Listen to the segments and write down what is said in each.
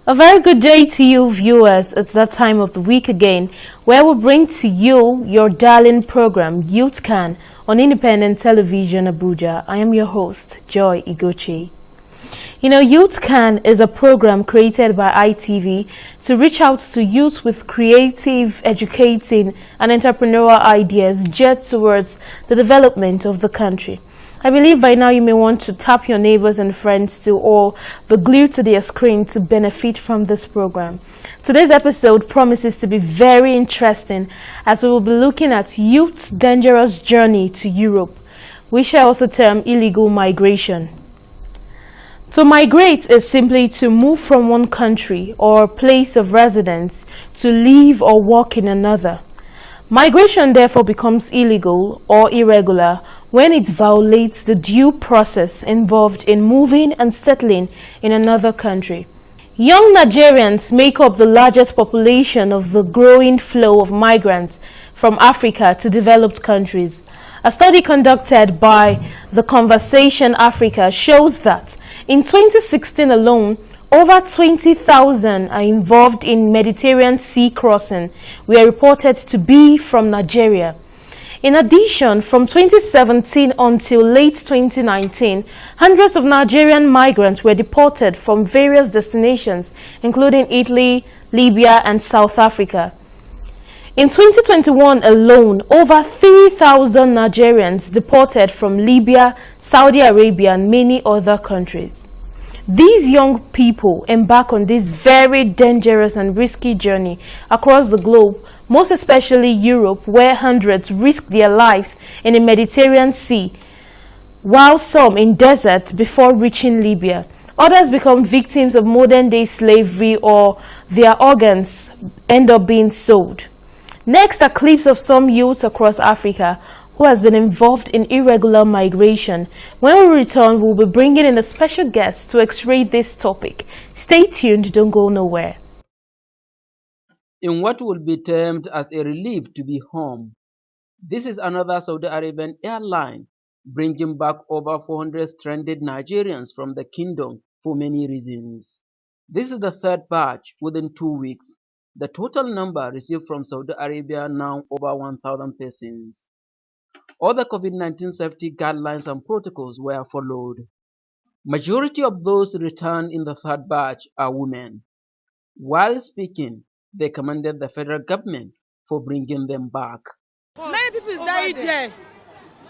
A very good day to you, viewers. It's that time of the week again where we bring to you your darling program, Youth Can, on Independent Television Abuja. I am your host, Joy IGOCHE. You know, Youth Can is a program created by ITV to reach out to youth with creative, educating, and entrepreneurial ideas geared towards the development of the country. I believe by now you may want to tap your neighbors and friends to or be glued to their screen to benefit from this program. Today's episode promises to be very interesting as we will be looking at youth's dangerous journey to Europe, which I also term illegal migration. To migrate is simply to move from one country or place of residence to live or work in another. Migration therefore becomes illegal or irregular when it violates the due process involved in moving and settling in another country. Young Nigerians make up the largest population of the growing flow of migrants from Africa to developed countries. A study conducted by The Conversation Africa shows that in 2016 alone, over 20,000 are involved in Mediterranean Sea crossing were reported to be from Nigeria. In addition, from 2017 until late 2019, hundreds of Nigerian migrants were deported from various destinations, including Italy, Libya, and South Africa. In 2021 alone, over 3,000 Nigerians deported from Libya, Saudi Arabia, and many other countries. These young people embark on this very dangerous and risky journey across the globe, most especially Europe, where hundreds risk their lives in the Mediterranean Sea, while some in desert before reaching Libya. Others become victims of modern-day slavery or their organs end up being sold. Next are clips of some youths across Africa who has been involved in irregular migration. When we return, we'll be bringing in a special guest to x-ray this topic. Stay tuned, don't go nowhere. In what will be termed as a relief to be home, this is another Saudi Arabian airline bringing back over 400 stranded Nigerians from the kingdom for many reasons. This is the third batch within 2 weeks. The total number received from Saudi Arabia now over 1,000 persons. Other COVID-19 safety guidelines and protocols were followed. Majority of those returned in the third batch are women. While speaking, they commended the federal government for bringing them back. Many people died there.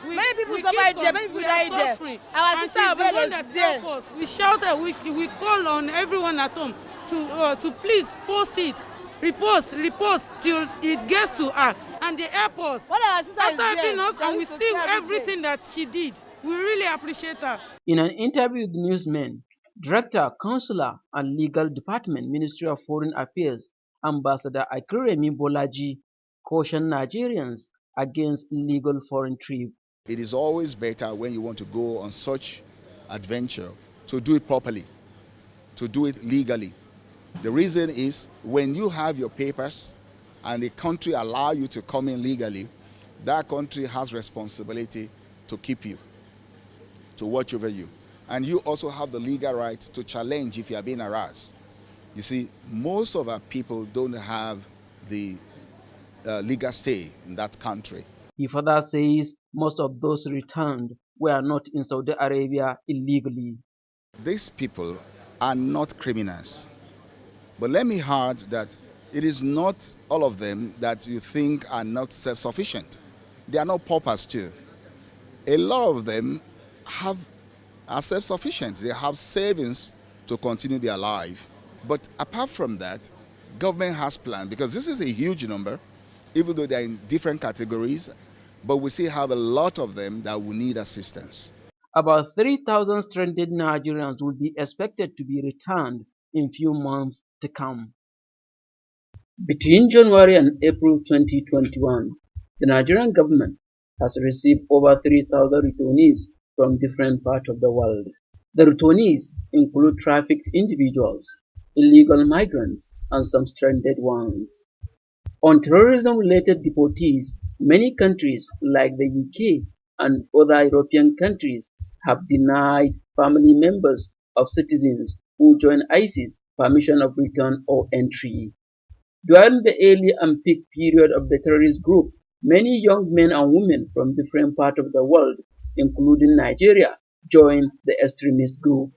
Many people survived there. Many people died there. Our sister was there. We shouted. We call on everyone at home to please post it, repost till it gets to her. And the airports. After helping us, and we see everything that she did. We really appreciate her. In an interview with newsmen, Director, Consular and Legal Department, Ministry of Foreign Affairs, Ambassador Akiremi Bolaji cautioned Nigerians against illegal foreign trip. It is always better when you want to go on such adventure to do it properly, to do it legally. The reason is when you have your papers and the country allow you to come in legally, that country has responsibility to keep you, to watch over you. And you also have the legal right to challenge if you are being harassed. You see, most of our people don't have the legal stay in that country. He further says most of those returned were not in Saudi Arabia illegally. These people are not criminals. But let me add that it is not all of them that you think are not self-sufficient. They are not paupers too. A lot of them are self-sufficient. They have savings to continue their life. But apart from that, government has planned, because this is a huge number, even though they're in different categories, but we still have a lot of them that will need assistance. About 3,000 stranded Nigerians will be expected to be returned in few months to come. Between January and April 2021, the Nigerian government has received over 3,000 returnees from different parts of the world. The returnees include trafficked individuals, illegal migrants, and some stranded ones. On terrorism-related deportees, many countries like the UK and other European countries have denied family members of citizens who join ISIS permission of return or entry. During the early and peak period of the terrorist group, many young men and women from different parts of the world, including Nigeria, joined the extremist group.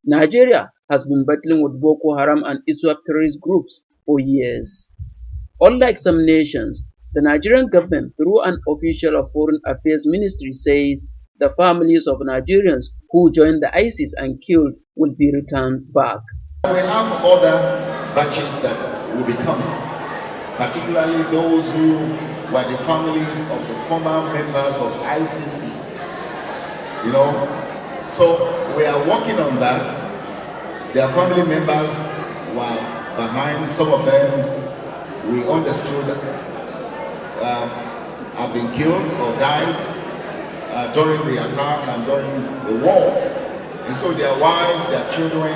Nigeria has been battling with Boko Haram and ISWAP terrorist groups for years. Unlike some nations, the Nigerian government, through an official of Foreign Affairs Ministry, says the families of Nigerians who joined the ISIS and killed will be returned back. We have other batches that will be coming, particularly those who were the families of the former members of ICC. So we are working on that. Their family members were behind. Some of them, we understood, have been killed or died during the attack and during the war. And so their wives, their children,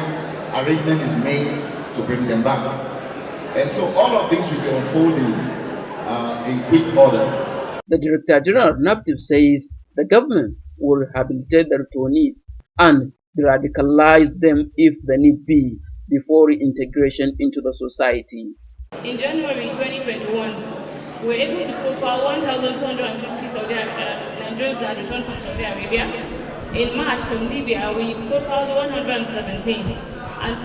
arrangement is made to bring them back. And so all of this will be unfolding in quick order. The Director General of NAPTIP says the government will rehabilitate the returnees and de-radicalize them if the need be before reintegration into the society. In January 2021, we were able to profile 1,250 Nigerians that returned from Saudi Arabia. In March, from Libya, we profiled 117. And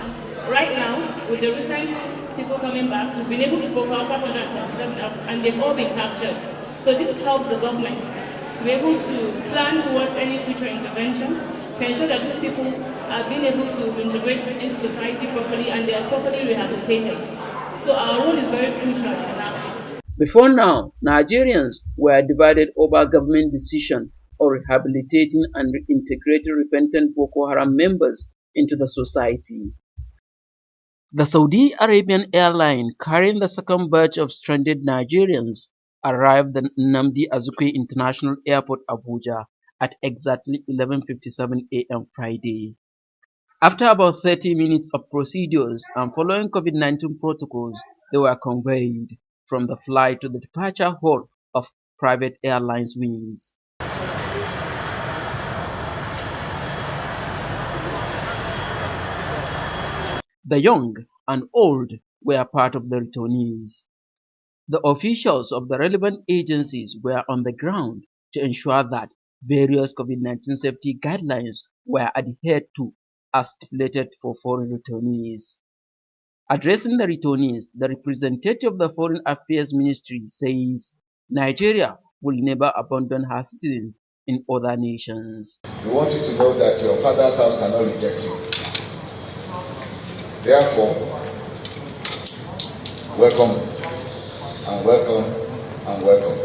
right now, with the recent people coming back, we've been able to profile 527, and they've all been captured. So this helps the government to be able to plan towards any future intervention, to ensure that these people are being able to integrate into society properly and they are properly rehabilitated. So our role is very crucial in that. Before now, Nigerians were divided over government decision on rehabilitating and reintegrating repentant Boko Haram members into the society. The Saudi Arabian airline carrying the second batch of stranded Nigerians arrived at Nnamdi Azikiwe International Airport, Abuja at exactly 11:57 a.m. Friday. After about 30 minutes of procedures and following COVID-19 protocols, they were conveyed from the flight to the departure hall of private airlines wings. The young and old were part of the returnees. The officials of the relevant agencies were on the ground to ensure that various COVID-19 safety guidelines were adhered to as stipulated for foreign returnees. Addressing the returnees, the representative of the Foreign Affairs Ministry says Nigeria will never abandon her citizens in other nations. We want you to know that your father's house cannot reject you. Therefore, welcome and welcome and welcome.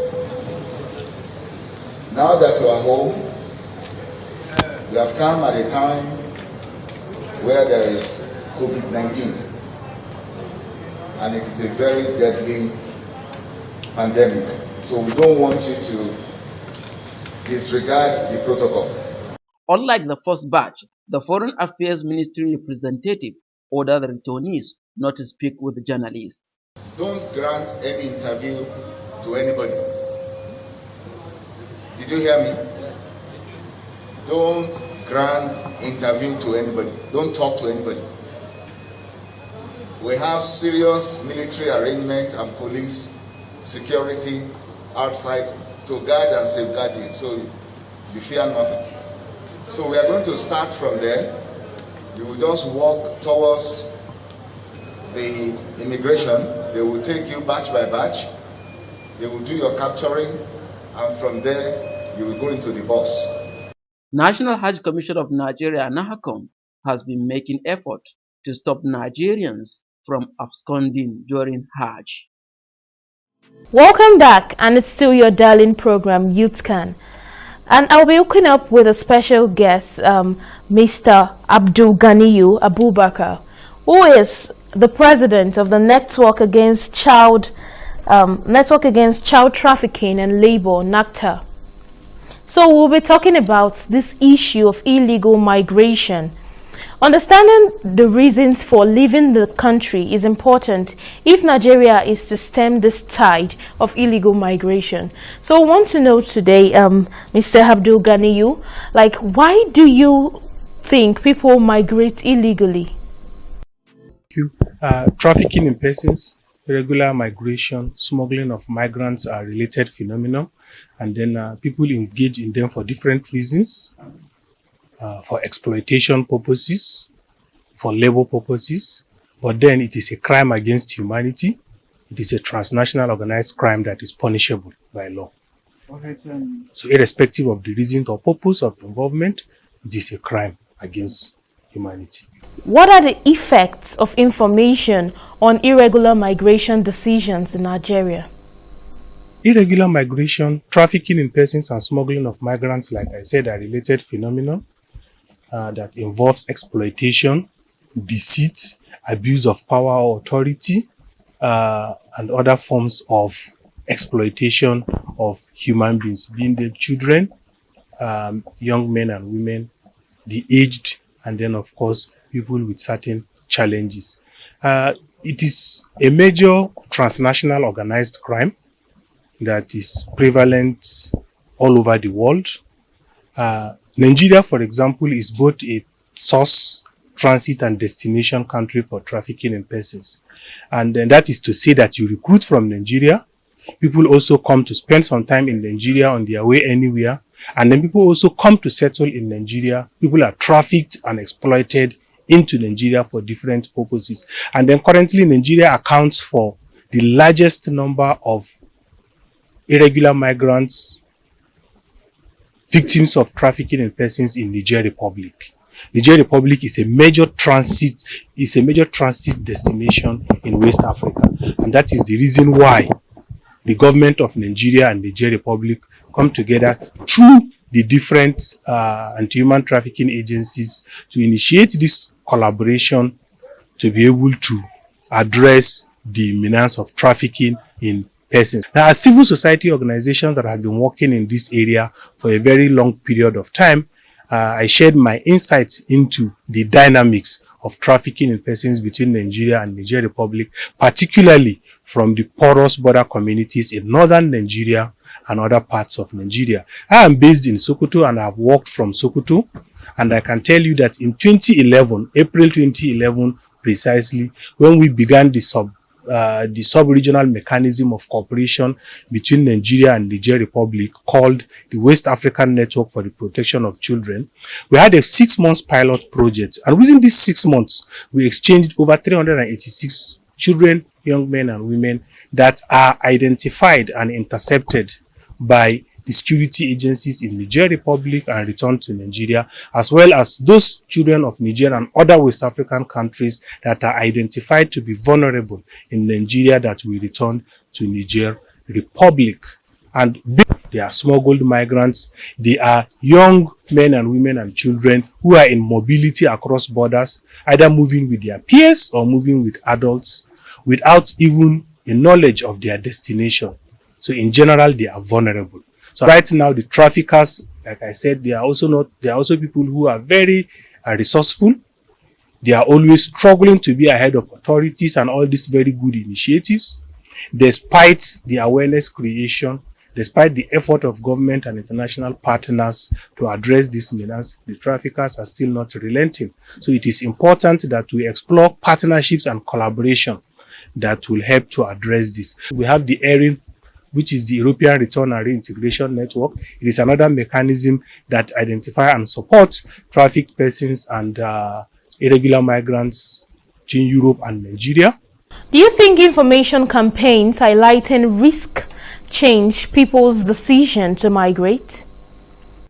Now that you are home, we have come at a time where there is COVID-19 and it is a very deadly pandemic. So we don't want you to disregard the protocol. Unlike the first batch, the Foreign Affairs Ministry representative ordered the returnees not to speak with journalists. Don't grant any interview to anybody. Did you hear me? Don't grant interview to anybody. Don't talk to anybody. We have serious military arrangement and police security outside to guard and safeguard you, so you fear nothing. So we are going to start from there. You will just walk towards the immigration. They will take you batch by batch. They will do your capturing, and from there you will go into the bus. National Hajj Commission of Nigeria, NAHACOM, has been making effort to stop Nigerians from absconding during Hajj. Welcome back, and it's still your darling program, Youth Can. And I'll be hooking up with a special guest, Mr. Abdul Ganiyu Abubakar, who is the president of the Network Against Child Trafficking and Labor, NACTA. So we'll be talking about this issue of illegal migration. Understanding the reasons for leaving the country is important if Nigeria is to stem this tide of illegal migration. So I want to know today, Mr. Abdul Ganiyu, why do you think people migrate illegally? Trafficking in persons, irregular migration, smuggling of migrants are related phenomena, and then people engage in them for different reasons, for exploitation purposes, for labor purposes, but then it is a crime against humanity. It is a transnational organized crime that is punishable by law. So irrespective of the reason or purpose of involvement, it is a crime against humanity. What are the effects of information on irregular migration decisions in Nigeria? Irregular migration, trafficking in persons and smuggling of migrants, like I said, are related phenomena that involves exploitation, deceit, abuse of power or authority, and other forms of exploitation of human beings, being the children, young men and women, the aged, and then of course people with certain challenges. It is a major transnational organized crime that is prevalent all over the world. Nigeria, for example, is both a source, transit and destination country for trafficking in persons. And then that is to say that you recruit from Nigeria. People also come to spend some time in Nigeria on their way anywhere. And then people also come to settle in Nigeria. People are trafficked and exploited into Nigeria for different purposes. And then currently Nigeria accounts for the largest number of irregular migrants, victims of trafficking in persons in Niger Republic. Niger Republic is a major transit destination in West Africa, and that is the reason why the government of Nigeria and Niger Republic come together through the different anti-human trafficking agencies to initiate this collaboration to be able to address the menace of trafficking in persons. Now, as civil society organizations that have been working in this area for a very long period of time, I shared my insights into the dynamics of trafficking in persons between Nigeria and Niger Republic, particularly from the porous border communities in northern Nigeria and other parts of Nigeria. I am based in Sokoto and I have worked from Sokoto, and I can tell you that in 2011, April 2011 precisely, when we began the sub-regional mechanism of cooperation between Nigeria and Niger Republic called the West African Network for the Protection of Children, we had a 6-month pilot project. And within these 6 months, we exchanged over 386 children, young men and women that are identified and intercepted by the security agencies in Niger Republic and returned to Nigeria, as well as those children of Niger and other West African countries that are identified to be vulnerable in Nigeria that we return to Niger Republic. And they are smuggled migrants. They are young men and women and children who are in mobility across borders, either moving with their peers or moving with adults without even a knowledge of their destination. So in general, they are vulnerable. So right now, the traffickers, like I said, they are also people who are very resourceful. They are always struggling to be ahead of authorities and all these very good initiatives. Despite the awareness creation, despite the effort of government and international partners to address this menace, the traffickers are still not relenting. So it is important that we explore partnerships and collaboration that will help to address this. We have the ERIN, which is the European Return and Reintegration Network. It is another mechanism that identifies and supports trafficked persons and irregular migrants between Europe and Nigeria. Do you think information campaigns highlighting risk change people's decision to migrate?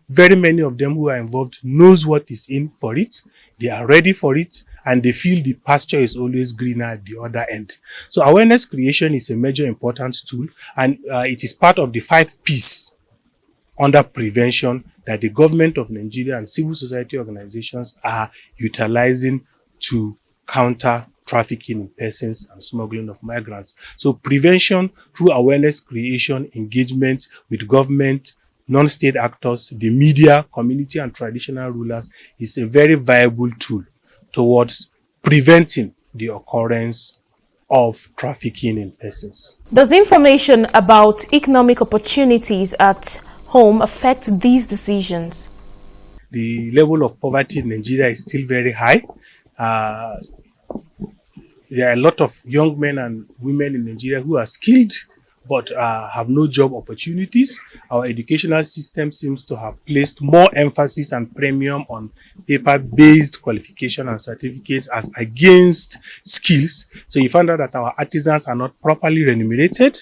Very many of them who are involved knows what is in for it. They are ready for it, and they feel the pasture is always greener at the other end. So awareness creation is a major important tool, and it is part of the 5 P's under prevention that the government of Nigeria and civil society organizations are utilizing to counter trafficking in persons and smuggling of migrants. So prevention through awareness creation, engagement with government, non-state actors, the media, community and traditional rulers is a very viable tool towards preventing the occurrence of trafficking in persons. Does information about economic opportunities at home affect these decisions? The level of poverty in Nigeria is still very high. there are a lot of young men and women in Nigeria who are skilled but have no job opportunities. Our educational system seems to have placed more emphasis and premium on paper-based qualification and certificates as against skills. So you find out that our artisans are not properly remunerated.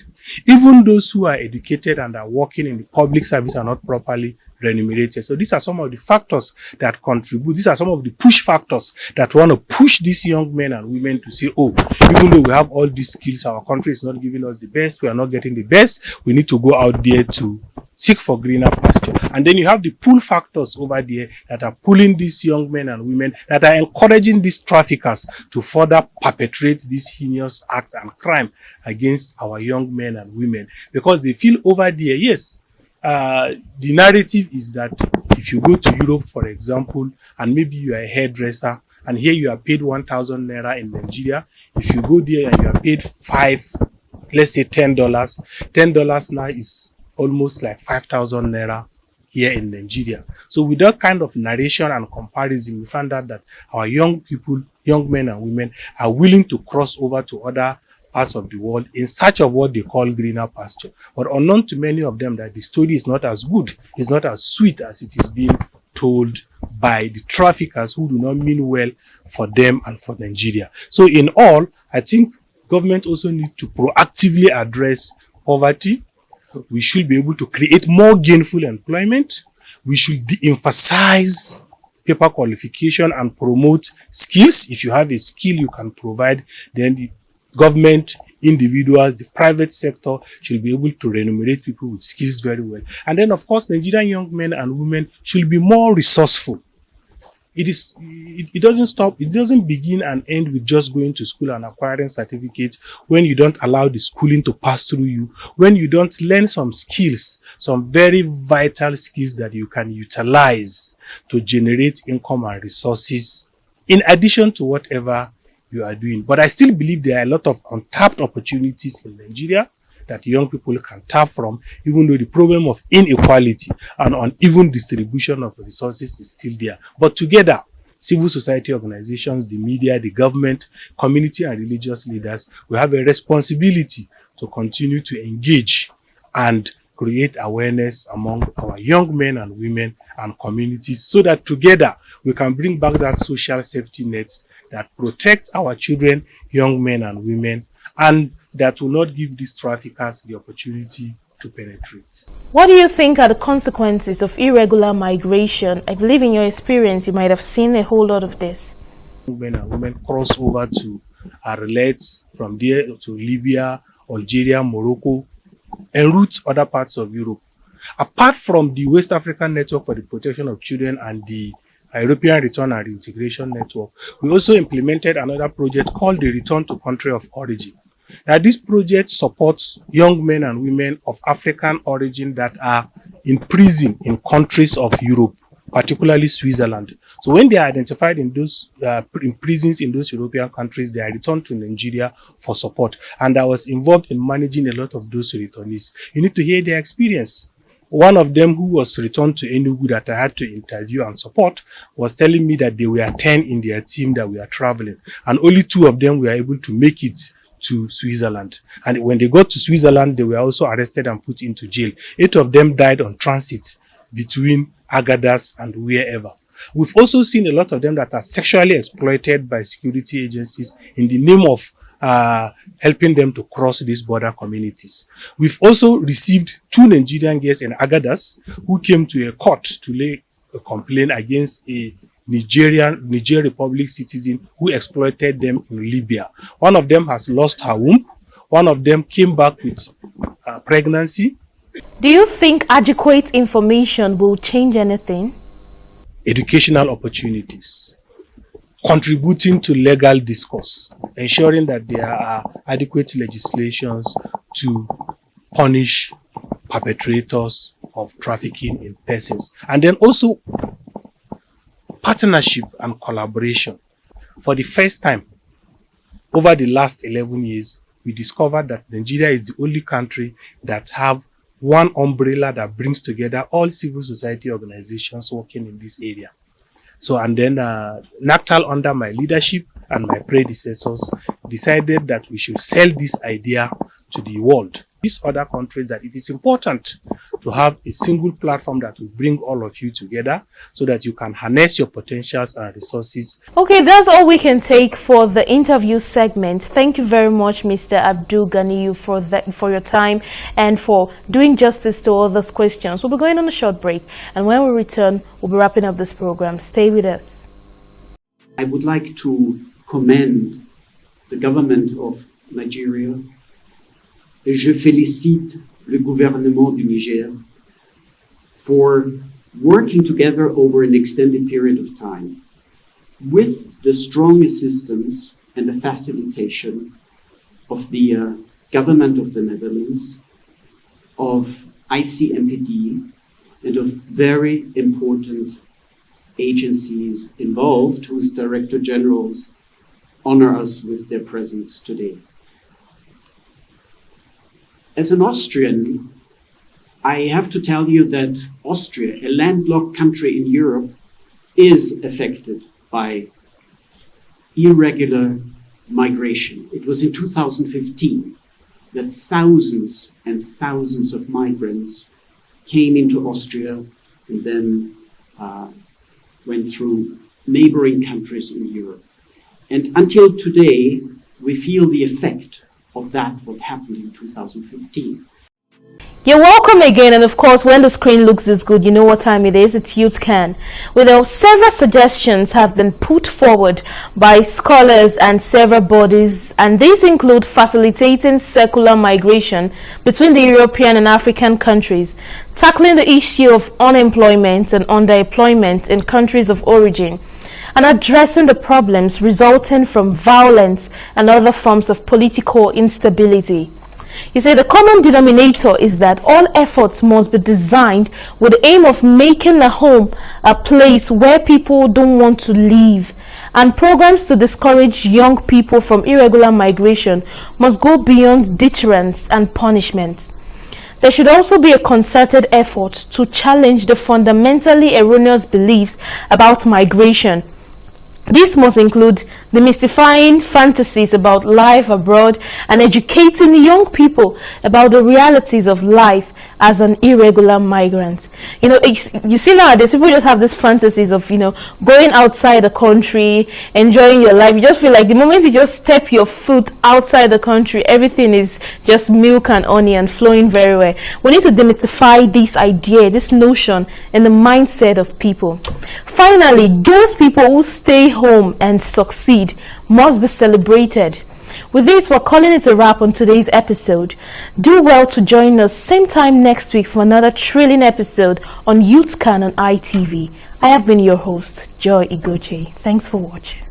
Even those who are educated and are working in the public service are not properly remunerated. So these are some of the factors that contribute. These are some of the push factors that want to push these young men and women to say, oh, even though we have all these skills, our country is not giving us the best, we are not getting the best, we need to go out there to seek for greener pasture. And then you have the pull factors over there that are pulling these young men and women, that are encouraging these traffickers to further perpetrate this heinous act and crime against our young men and women. Because they feel over there, yes, the narrative is that if you go to Europe, for example, and maybe you are a hairdresser, and here you are paid 1,000 naira in Nigeria, if you go there and you are paid let's say $10 now is almost like 5,000 naira here in Nigeria. So with that kind of narration and comparison, we found out that our young people, young men and women, are willing to cross over to other parts of the world in search of what they call greener pasture. But unknown to many of them that the story is not as good, it's not as sweet as it is being told by the traffickers who do not mean well for them and for Nigeria. So in all, I think government also need to proactively address poverty. We should be able to create more gainful employment. We should de-emphasize paper qualification and promote skills. If you have a skill you can provide, then the government, individuals, the private sector should be able to remunerate people with skills very well. And then, of course, Nigerian young men and women should be more resourceful. It doesn't begin and end with just going to school and acquiring certificates when you don't allow the schooling to pass through you, when you don't learn some skills, some very vital skills that you can utilize to generate income and resources in addition to whatever you are doing. But I still believe there are a lot of untapped opportunities in Nigeria that young people can tap from, even though the problem of inequality and uneven distribution of resources is still there. But together, civil society organizations, the media, the government, community and religious leaders will have a responsibility to continue to engage and create awareness among our young men and women and communities so that together we can bring back that social safety nets that protect our children, young men and women, and that will not give these traffickers the opportunity to penetrate. What do you think are the consequences of irregular migration? I believe in your experience you might have seen a whole lot of this. Men and women cross over to Arlet, from there to Libya, Algeria, Morocco, en route other parts of Europe. Apart from the West African Network for the Protection of Children and the European Return and Reintegration Network, we also implemented another project called the Return to Country of Origin. Now, this project supports young men and women of African origin that are in prison in countries of Europe, particularly Switzerland. So when they are identified in those in prisons in those European countries, they are returned to Nigeria for support. And I was involved in managing a lot of those returnees. You need to hear their experience. One of them who was returned to Enugu that I had to interview and support was telling me that there were 10 in their team that were traveling, and only 2 of them were able to make it to Switzerland. And when they got to Switzerland, they were also arrested and put into jail. 8 of them died on transit between Agadas and wherever. We've also seen a lot of them that are sexually exploited by security agencies in the name of helping them to cross these border communities. We've also received 2 Nigerian girls in Agadas who came to a court to lay a complaint against a Niger Republic citizen who exploited them in Libya. One of them has lost her womb. One of them came back with pregnancy. Do you think adequate information will change anything? Educational opportunities, contributing to legal discourse, ensuring that there are adequate legislations to punish perpetrators of trafficking in persons, and then also partnership and collaboration. For the first time over the last 11 years, we discovered that Nigeria is the only country that have one umbrella that brings together all civil society organizations working in this area. So, and then NACTAL under my leadership and my predecessors decided that we should sell this idea to the world. These other countries, that it is important to have a single platform that will bring all of you together so that you can harness your potentials and resources. Okay, that's all we can take for the interview segment. Thank you very much, Mr. Abdul Ganiyu, for your time and for doing justice to all those questions. We'll be going on a short break, and when we return, we'll be wrapping up this program. Stay with us. I would like to commend the government of Nigeria. Je félicite le gouvernement du Niger for working together over an extended period of time with the strong assistance and the facilitation of the government of the Netherlands, of ICMPD, and of very important agencies involved whose director generals honor us with their presence today. As an Austrian, I have to tell you that Austria, a landlocked country in Europe, is affected by irregular migration. It was in 2015 that thousands and thousands of migrants came into Austria and then went through neighboring countries in Europe. And until today, we feel the effect of that, what happened in 2015. You're welcome again, and of course, when the screen looks this good, you know what time it is. It's Youth Can. Well, several suggestions have been put forward by scholars and several bodies, and these include facilitating circular migration between the European and African countries, tackling the issue of unemployment and underemployment in countries of origin, and addressing the problems resulting from violence and other forms of political instability. You see, the common denominator is that all efforts must be designed with the aim of making a home a place where people don't want to live, and programs to discourage young people from irregular migration must go beyond deterrence and punishment. There should also be a concerted effort to challenge the fundamentally erroneous beliefs about migration. This must include demystifying fantasies about life abroad and educating young people about the realities of life as an irregular migrant. You know, you see nowadays people just have these fantasies of, you know, going outside the country, enjoying your life. You just feel like the moment you just step your foot outside the country, everything is just milk and honey and flowing very well. We need to demystify this idea, this notion in the mindset of people. Finally, those people who stay home and succeed must be celebrated. With this, we're calling it a wrap on today's episode. Do well to join us same time next week for another thrilling episode on Youth Can on ITV. I have been your host, Joy IGOCHE. Thanks for watching.